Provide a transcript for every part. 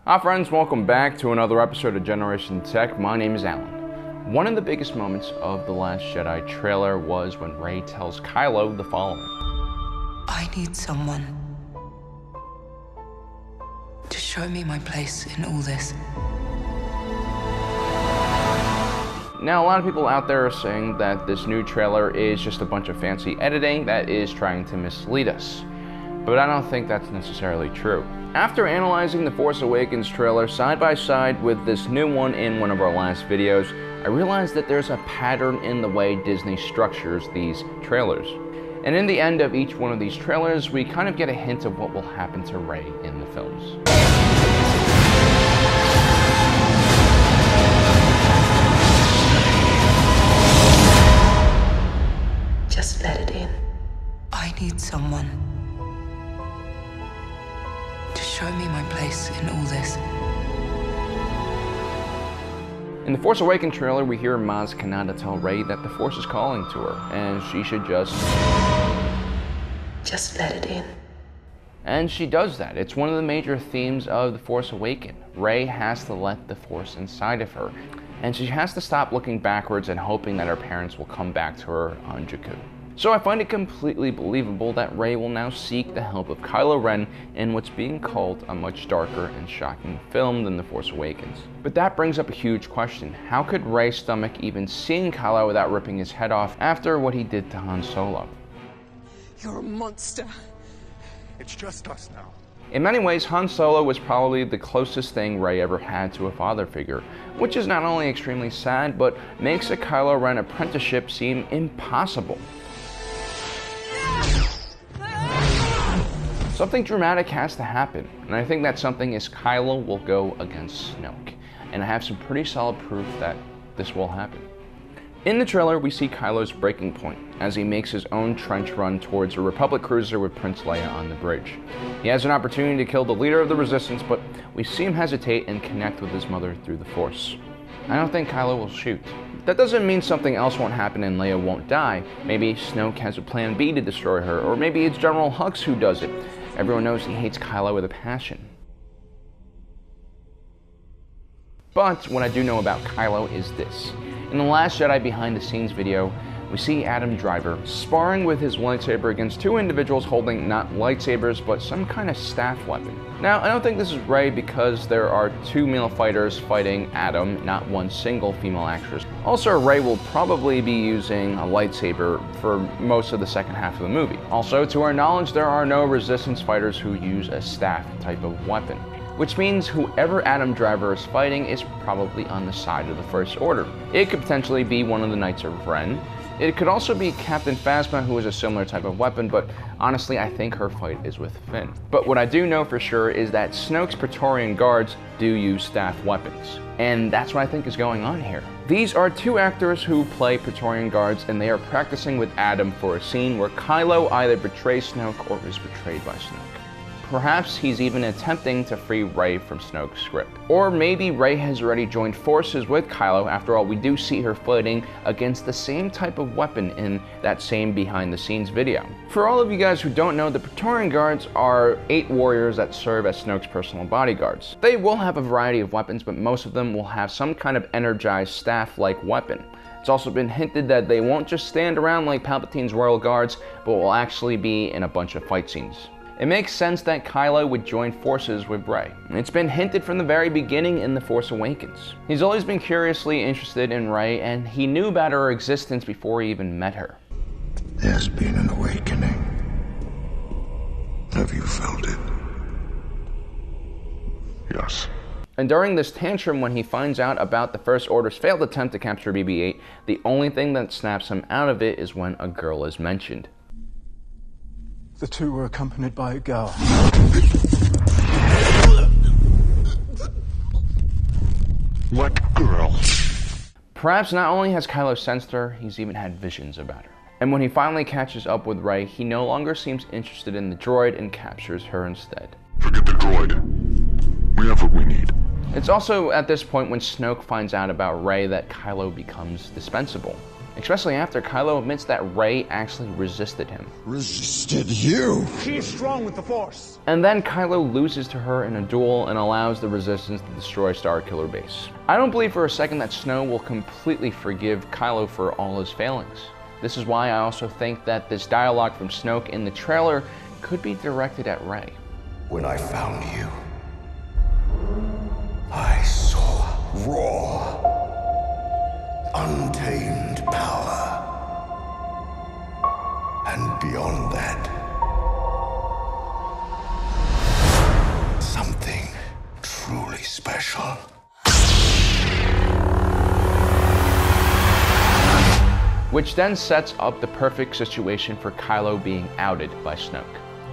Hi friends, welcome back to another episode of Generation Tech. My name is Alan. One of the biggest moments of The Last Jedi trailer was when Rey tells Kylo the following. I need someone to show me my place in all this. Now, a lot of people out there are saying that this new trailer is just a bunch of fancy editing that is trying to mislead us. But I don't think that's necessarily true. After analyzing the Force Awakens trailer side by side with this new one in one of our last videos, I realized that there's a pattern in the way Disney structures these trailers. And in the end of each one of these trailers, we kind of get a hint of what will happen to Rey in the films. Just let it in. I need someone to show me my place in all this. In the Force Awakens trailer, we hear Maz Kanata tell Rey that the Force is calling to her, and she should just let it in. And she does that. It's one of the major themes of the Force Awakens. Rey has to let the Force inside of her, and she has to stop looking backwards and hoping that her parents will come back to her on Jakku. So I find it completely believable that Rey will now seek the help of Kylo Ren in what's being called a much darker and shocking film than The Force Awakens. But that brings up a huge question. How could Rey stomach even seeing Kylo without ripping his head off after what he did to Han Solo? You're a monster. It's just us now. In many ways, Han Solo was probably the closest thing Rey ever had to a father figure, which is not only extremely sad, but makes a Kylo Ren apprenticeship seem impossible. Something dramatic has to happen, and I think that something is Kylo will go against Snoke, and I have some pretty solid proof that this will happen. In the trailer, we see Kylo's breaking point as he makes his own trench run towards a Republic cruiser with Prince Leia on the bridge. He has an opportunity to kill the leader of the Resistance, but we see him hesitate and connect with his mother through the Force. I don't think Kylo will shoot. That doesn't mean something else won't happen and Leia won't die. Maybe Snoke has a plan B to destroy her, or maybe it's General Hux who does it. Everyone knows he hates Kylo with a passion. But what I do know about Kylo is this. In The Last Jedi behind the scenes video, we see Adam Driver sparring with his lightsaber against two individuals holding not lightsabers, but some kind of staff weapon. Now, I don't think this is Rey because there are two male fighters fighting Adam, not one single female actress. Also, Rey will probably be using a lightsaber for most of the second half of the movie. Also, to our knowledge, there are no Resistance fighters who use a staff type of weapon, which means whoever Adam Driver is fighting is probably on the side of the First Order. It could potentially be one of the Knights of Ren. It could also be Captain Phasma, who is a similar type of weapon, but honestly, I think her fight is with Finn. But what I do know for sure is that Snoke's Praetorian guards do use staff weapons, and that's what I think is going on here. These are two actors who play Praetorian guards, and they are practicing with Adam for a scene where Kylo either betrays Snoke or is betrayed by Snoke. Perhaps he's even attempting to free Rey from Snoke's grip. Or maybe Rey has already joined forces with Kylo. After all, we do see her fighting against the same type of weapon in that same behind the scenes video. For all of you guys who don't know, the Praetorian guards are 8 warriors that serve as Snoke's personal bodyguards. They will have a variety of weapons, but most of them will have some kind of energized staff-like weapon. It's also been hinted that they won't just stand around like Palpatine's royal guards, but will actually be in a bunch of fight scenes. It makes sense that Kylo would join forces with Rey. It's been hinted from the very beginning in The Force Awakens. He's always been curiously interested in Rey, and he knew about her existence before he even met her. There's been an awakening. Have you felt it? Yes. And during this tantrum, when he finds out about the First Order's failed attempt to capture BB-8, the only thing that snaps him out of it is when a girl is mentioned. The two were accompanied by a girl. What girl? Perhaps not only has Kylo sensed her, he's even had visions about her. And when he finally catches up with Rey, he no longer seems interested in the droid and captures her instead. Forget the droid. We have what we need. It's also at this point when Snoke finds out about Rey that Kylo becomes dispensable. especially after Kylo admits that Rey actually resisted him. Resisted you? She is strong with the Force. And then Kylo loses to her in a duel and allows the Resistance to destroy Starkiller Base. I don't believe for a second that Snow will completely forgive Kylo for all his failings. This is why I also think that this dialogue from Snoke in the trailer could be directed at Rey. When I found you, I saw raw, untamed power. And beyond that, something truly special. Which then sets up the perfect situation for Kylo being outed by Snoke.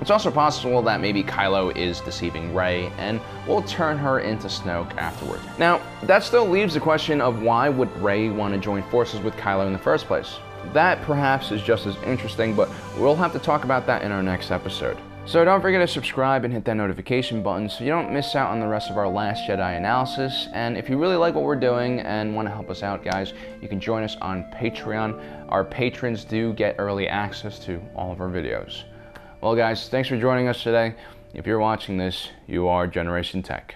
It's also possible that maybe Kylo is deceiving Rey and will turn her into Snoke afterward. Now, that still leaves the question of why would Rey want to join forces with Kylo in the first place? That perhaps is just as interesting, but we'll have to talk about that in our next episode. So don't forget to subscribe and hit that notification button so you don't miss out on the rest of our Last Jedi analysis. And if you really like what we're doing and want to help us out, guys, you can join us on Patreon. Our patrons do get early access to all of our videos. Well, guys, thanks for joining us today. If you're watching this, you are Generation Tech.